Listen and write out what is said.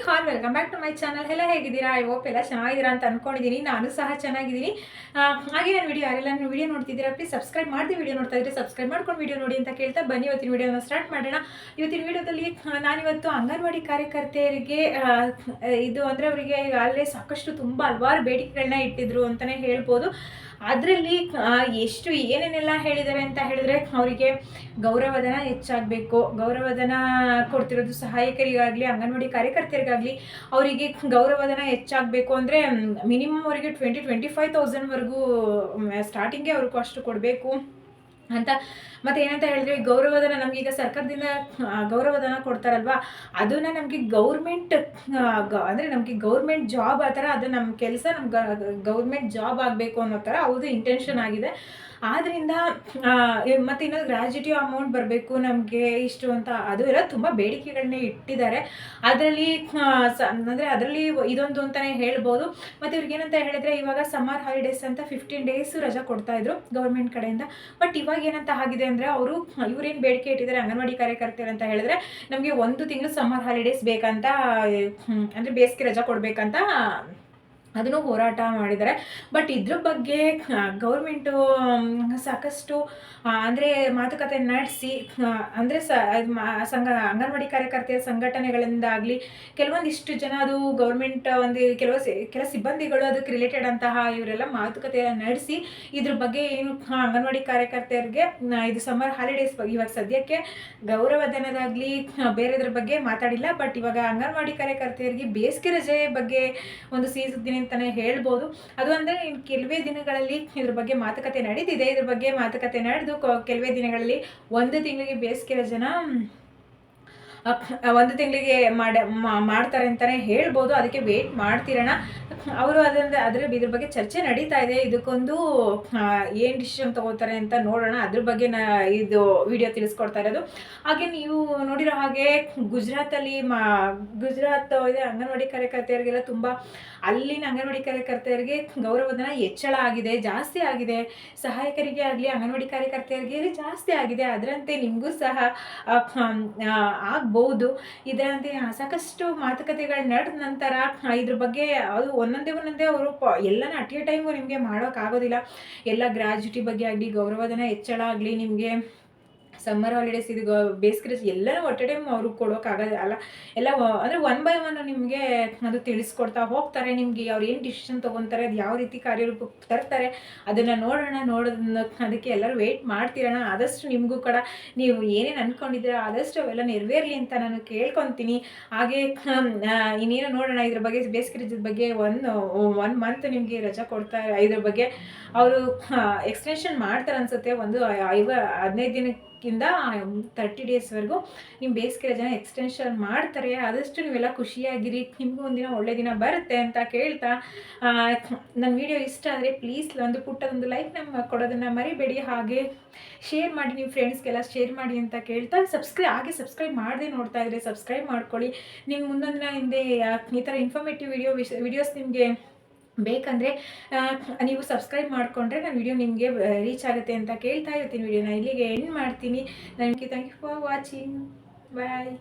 Hi welcome back to my channel. ಎಲ್ಲ ಹೇಗಿದ್ದೀರಾ? I hope ಎಲ್ಲ ಚೆನ್ನಾಗಿದ್ದೀರಾ ಅಂತ ಅನ್ಕೊಂಡಿದ್ದೀನಿ. ನಾನು ಸಹ ಚೆನ್ನಾಗಿದ್ದೀನಿ. ಹಾಗೆ ನಾನು ಯಾರೆಲ್ಲ ನೀವು ವಿಡಿಯೋ ನೋಡ್ತಿದ್ದೀರಾ ಪ್ಲೀಸ್ ಸಬ್ಸ್ಕ್ರೈಬ್ ಮಾಡಿ ವಿಡಿಯೋ ನೋಡ್ತಾ ಇದ್ರೆ ಸಬ್ಸ್ಕ್ರೈಬ್ ಮಾಡ್ಕೊಂಡು ವಿಡಿಯೋ ನೋಡಿ ಅಂತ ಕೇಳ್ತಾ ಬನ್ನಿ ಇವತ್ತಿನ ವಿಡಿಯೋನ ಸ್ಟಾರ್ಟ್ ಮಾಡೋಣ. ಇವತ್ತಿನ ವಿಡಿಯೋದಲ್ಲಿ ನಾನಿವತ್ತು ಅಂಗನವಾಡಿ ಕಾರ್ಯಕರ್ತೆಯರಿಗೆ ಇದು ಅಂದರೆ ಅವರಿಗೆ ಈಗಾಗಲೇ ಸಾಕಷ್ಟು ತುಂಬ ಹಲವಾರು ಬೇಡಿಕೆಗಳನ್ನ ಇಟ್ಟಿದ್ರು ಅಂತಲೇ ಹೇಳ್ಬೋದು. ಅದರಲ್ಲಿ ಎಷ್ಟು ಏನೇನೆಲ್ಲ ಹೇಳಿದ್ದಾರೆ ಅಂತ ಹೇಳಿದ್ರೆ, ಅವರಿಗೆ ಗೌರವಧನ ಹೆಚ್ಚಾಗಬೇಕು. ಗೌರವಧನ ಕೊಡ್ತಿರೋದು ಸಹಾಯಕರಿಗಾಗಲಿ ಅಂಗನವಾಡಿ ಕಾರ್ಯಕರ್ತೆಯರಿಗಾಗಲಿ ಅವರಿಗೆ ಗೌರವಧನ ಹೆಚ್ಚಾಗಬೇಕು ಅಂದರೆ ಮಿನಿಮಮ್ ಅವರಿಗೆ 25,000ವರೆಗೂ ಸ್ಟಾರ್ಟಿಂಗೇ ಅವ್ರಿಗೂ ಅಷ್ಟು ಕೊಡಬೇಕು ಅಂತ. ಮತ್ತು ಏನಂತ ಹೇಳಿದ್ರೆ, ಗೌರವಧನ ನಮಗೀಗ ಸರ್ಕಾರದಿಂದ ಗೌರವಧನ ಕೊಡ್ತಾರಲ್ವ, ಅದನ್ನು ನಮಗೆ ಗೌರ್ಮೆಂಟ್ ಅಂದರೆ ನಮಗೆ ಗೌರ್ಮೆಂಟ್ ಜಾಬ್ ಆ ಥರ, ಅದು ನಮ್ಮ ಕೆಲಸ ನಮ್ಗೆ ಗೌರ್ಮೆಂಟ್ ಜಾಬ್ ಆಗಬೇಕು ಅನ್ನೋ ಥರ ಅವ್ರದ್ದು ಇಂಟೆನ್ಷನ್ ಆಗಿದೆ. ಆದ್ದರಿಂದ ಮತ್ತು ಇನ್ನೊಂದು ಗ್ರ್ಯಾಜುಟಿ ಅಮೌಂಟ್ ಬರಬೇಕು ನಮಗೆ ಇಷ್ಟು ಅಂತ, ಅದು ಎಲ್ಲ ತುಂಬ ಬೇಡಿಕೆಗಳನ್ನೇ ಇಟ್ಟಿದ್ದಾರೆ. ಅದರಲ್ಲಿ ಅಂದರೆ ಅದರಲ್ಲಿ ಇದೊಂದು ಅಂತಲೇ ಹೇಳ್ಬೋದು. ಮತ್ತು ಇವ್ರಿಗೇನಂತ ಹೇಳಿದರೆ, ಇವಾಗ ಸಮ್ಮರ್ ಹಾಲಿಡೇಸ್ ಅಂತ 15 ಡೇಸ್ ರಜಾ ಕೊಡ್ತಾಯಿದ್ರು ಗೌರ್ಮೆಂಟ್ ಕಡೆಯಿಂದ. ಬಟ್ ಇವಾಗ ಏನಂತ ಆಗಿದೆ ಅಂದರೆ, ಇವ್ರೇನು ಬೇಡಿಕೆ ಇಟ್ಟಿದ್ದಾರೆ ಅಂಗನವಾಡಿ ಕಾರ್ಯಕರ್ತರು ಅಂತ ಹೇಳಿದ್ರೆ, ನಮಗೆ 1 ತಿಂಗಳು ಸಮ್ಮರ್ ಹಾಲಿಡೇಸ್ ಬೇಕಂತ, ಅಂದರೆ ಬೇಸಿಗೆ ರಜಾ ಕೊಡಬೇಕಂತ ಅದನ್ನು ಹೋರಾಟ ಮಾಡಿದ್ದಾರೆ. ಬಟ್ ಇದ್ರ ಬಗ್ಗೆ ಗೌರ್ಮೆಂಟು ಸಾಕಷ್ಟು ಅಂದರೆ ಮಾತುಕತೆ ನಡೆಸಿ, ಅಂದರೆ ಅಂಗನವಾಡಿ ಕಾರ್ಯಕರ್ತೆಯರ ಸಂಘಟನೆಗಳಿಂದಾಗಲಿ ಕೆಲವೊಂದಿಷ್ಟು ಜನ, ಅದು ಗೌರ್ಮೆಂಟ್ ಒಂದು ಕೆಲ ಸಿಬ್ಬಂದಿಗಳು ಅದಕ್ಕೆ ರಿಲೇಟೆಡ್ ಅಂತಹ ಇವರೆಲ್ಲ ಮಾತುಕತೆಯನ್ನು ನಡೆಸಿ ಇದ್ರ ಬಗ್ಗೆ ಏನು ಅಂಗನವಾಡಿ ಕಾರ್ಯಕರ್ತೆಯರಿಗೆ ಇದು ಸಮ್ಮರ್ ಹಾಲಿಡೇಸ್ ಬಗ್ಗೆ ಇವಾಗ ಸದ್ಯಕ್ಕೆ ಗೌರವಧನದಾಗಲಿ ಬೇರೆದ್ರ ಬಗ್ಗೆ ಮಾತಾಡಿಲ್ಲ. ಬಟ್ ಇವಾಗ ಅಂಗನವಾಡಿ ಕಾರ್ಯಕರ್ತೆಯರಿಗೆ ಬೇಸಿಗೆ ರಜೆ ಬಗ್ಗೆ ಒಂದು ಸಿಹಿಸುದ್ದಿನ ಅಂತಲೇ ಹೇಳ್ಬೋದು. ಅದು ಅಂದರೆ ಕೆಲವೇ ದಿನಗಳಲ್ಲಿ ಇದ್ರ ಬಗ್ಗೆ ಮಾತುಕತೆ ನಡೀತಿದೆ. ಇದ್ರ ಬಗ್ಗೆ ಮಾತುಕತೆ ನಡೆದು ಕೆಲವೇ ದಿನಗಳಲ್ಲಿ 1 ತಿಂಗಳಿಗೆ ಬೇಸಿಗೆ ರಜೆನ 1 ತಿಂಗಳಿಗೆ ಮಾಡ್ತಾರೆ ಅಂತಲೇ ಹೇಳ್ಬೋದು. ಅದಕ್ಕೆ ವೇಟ್ ಮಾಡ್ತಿರೋಣ. ಅವರು ಇದ್ರ ಬಗ್ಗೆ ಚರ್ಚೆ ನಡೀತಾ ಇದೆ. ಇದಕ್ಕೊಂದು ಏನು ಡಿಸಿಷನ್ ತಗೋತಾರೆ ಅಂತ ನೋಡೋಣ. ಅದ್ರ ಬಗ್ಗೆ ಇದು ವಿಡಿಯೋ ತಿಳಿಸ್ಕೊಡ್ತಾ ಇರೋದು. ಹಾಗೆ ನೀವು ನೋಡಿರೋ ಹಾಗೆ ಗುಜರಾತಲ್ಲಿ ಗುಜರಾತ್ ಇದೆ ಅಂಗನವಾಡಿ ಕಾರ್ಯಕರ್ತೆಯರಿಗೆಲ್ಲ ತುಂಬ, ಅಲ್ಲಿನ ಅಂಗನವಾಡಿ ಕಾರ್ಯಕರ್ತೆಯರಿಗೆ ಗೌರವಧನ ಹೆಚ್ಚಳ ಆಗಿದೆ, ಜಾಸ್ತಿ ಆಗಿದೆ. ಸಹಾಯಕರಿಗೆ ಆಗಲಿ ಅಂಗನವಾಡಿ ಕಾರ್ಯಕರ್ತೆಯರಿಗೆ ಜಾಸ್ತಿ ಆಗಿದೆ. ಅದರಂತೆ ನಿಮಗೂ ಸಹ ಆಗ್ಬೋದು. ಇದರಂತೆ ಸಾಕಷ್ಟು ಮಾತುಕತೆಗಳು ನಡೆದ ನಂತರ ಇದ್ರ ಬಗ್ಗೆ ಅದು ಒಂದೊಂದೇ ಅವರು ಎಲ್ಲನ ಅಟ್ ಎ ಟೈಮು ನಿಮಗೆ ಮಾಡೋಕ್ಕಾಗೋದಿಲ್ಲ. ಎಲ್ಲ ಗ್ರ್ಯಾಜುಟಿ ಬಗ್ಗೆ ಆಗಲಿ, ಗೌರವಧನ ಹೆಚ್ಚಳ ಆಗಲಿ, ನಿಮಗೆ ಸಮ್ಮರ್ ಹಾಲಿಡೇಸ್, ಇದು ಬೇಸಿಗೆ ರಜೆ ಎಲ್ಲನೂ ಒಟ್ಟು ಟೈಮ್ ಅವ್ರಿಗೆ ಕೊಡೋಕ್ಕಾಗೋಲ್ಲ ಅಲ್ಲ. ಎಲ್ಲ ಅಂದರೆ 1 ಬೈ 1 ನಿಮಗೆ ಅದು ತಿಳಿಸ್ಕೊಡ್ತಾ ಹೋಗ್ತಾರೆ. ನಿಮಗೆ ಅವ್ರು ಏನು ಡಿಸಿಷನ್ ತೊಗೊತಾರೆ, ಅದು ಯಾವ ರೀತಿ ಕಾರ್ಯರೂಪಕ್ಕೆ ತರ್ತಾರೆ ಅದನ್ನು ಅದಕ್ಕೆ ಎಲ್ಲರೂ ವೆಯ್ಟ್ ಮಾಡ್ತಿರೋಣ. ಆದಷ್ಟು ನಿಮಗೂ ಕೂಡ ನೀವು ಏನೇನು ಅಂದ್ಕೊಂಡಿದ್ದೀರಾ ಆದಷ್ಟು ಅವೆಲ್ಲ ನೆರವೇರಲಿ ಅಂತ ನಾನು ಕೇಳ್ಕೊತೀನಿ. ಹಾಗೆ ಇನ್ನೇನು ನೋಡೋಣ ಇದ್ರ ಬಗ್ಗೆ, ಬೇಸಿಗೆ ರಜದ ಬಗ್ಗೆ 1 ಮಂತ್ ನಿಮಗೆ ರಜಾ ಕೊಡ್ತಾರೆ. ಇದ್ರ ಬಗ್ಗೆ ಅವರು ಎಕ್ಸ್ಟೆನ್ಷನ್ ಮಾಡ್ತಾರೆ ಅನಿಸುತ್ತೆ. 15 ದಿನಕ್ಕಿಂತ 30 ಡೇಸ್ವರೆಗೂ ನಿಮ್ಮ ಬೇಸಿಗೆ ರಜೆನ ಎಕ್ಸ್ಟೆನ್ಷನ್ ಮಾಡ್ತಾರೆ. ಆದಷ್ಟು ನೀವೆಲ್ಲ ಖುಷಿಯಾಗಿರಿ, ನಿಮಗೂ ಒಂದಿನ ಒಳ್ಳೆ ದಿನ ಬರುತ್ತೆ ಅಂತ ಕೇಳ್ತಾ, ನನ್ನ ವಿಡಿಯೋ ಇಷ್ಟ ಆದರೆ ಪ್ಲೀಸ್ ಒಂದು ಪುಟ್ಟದೊಂದು ಲೈಕ್ ಕೊಡೋದನ್ನು ಮರಿಬೇಡಿ. ಹಾಗೆ ಶೇರ್ ಮಾಡಿ, ನಿಮ್ಮ ಫ್ರೆಂಡ್ಸ್ಗೆಲ್ಲ ಶೇರ್ ಮಾಡಿ ಅಂತ ಕೇಳ್ತಾ, ಸಬ್ಸ್ಕ್ರೈಬ್ ಮಾಡದೆ ನೋಡ್ತಾ ಇದ್ರೆ ಸಬ್ಸ್ಕ್ರೈಬ್ ಮಾಡ್ಕೊಳ್ಳಿ. ನಿಮ್ಮ ಮುಂದೊಂದಿನ ಹಿಂದೆ ಈ ಥರ ಇನ್ಫಾರ್ಮೇಟಿವ್ ವಿಡಿಯೋಸ್ ನಿಮಗೆ ಬೇಕಂದರೆ ನೀವು ಸಬ್ಸ್ಕ್ರೈಬ್ ಮಾಡಿಕೊಂಡ್ರೆ ನನ್ನ ವಿಡಿಯೋ ನಿಮಗೆ ರೀಚ್ ಆಗುತ್ತೆ ಅಂತ ಕೇಳ್ತಾ, ಇವತ್ತಿನ ವಿಡಿಯೋನ ಇಲ್ಲಿಗೆ ಎಂಡ್ ಮಾಡ್ತೀನಿ. Thank you for watching. Bye.